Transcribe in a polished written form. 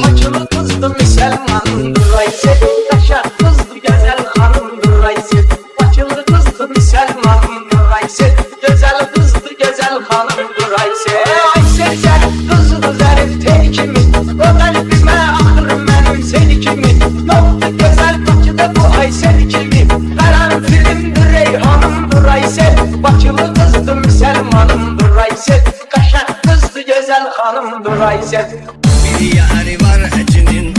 Bakılı kızdı Müslümandır Aysel, yaşa kızdı güzel hanımdır Aysel. Bakılı kızdı Müslümandır Aysel, güzel kızdı güzel hanımdır Aysel. Aysel sen kızdı zarif tel kimi, o kalbime ahır benim sel kimi. Yoktu güzel Bakıda bu Aysel kimi, karan filmdir Reyhanımdır Aysel. Bakılı kızdı Müslümanımdır Aysel, kaşak kızdı güzel hanımdır Aysel. Bir yari var hacının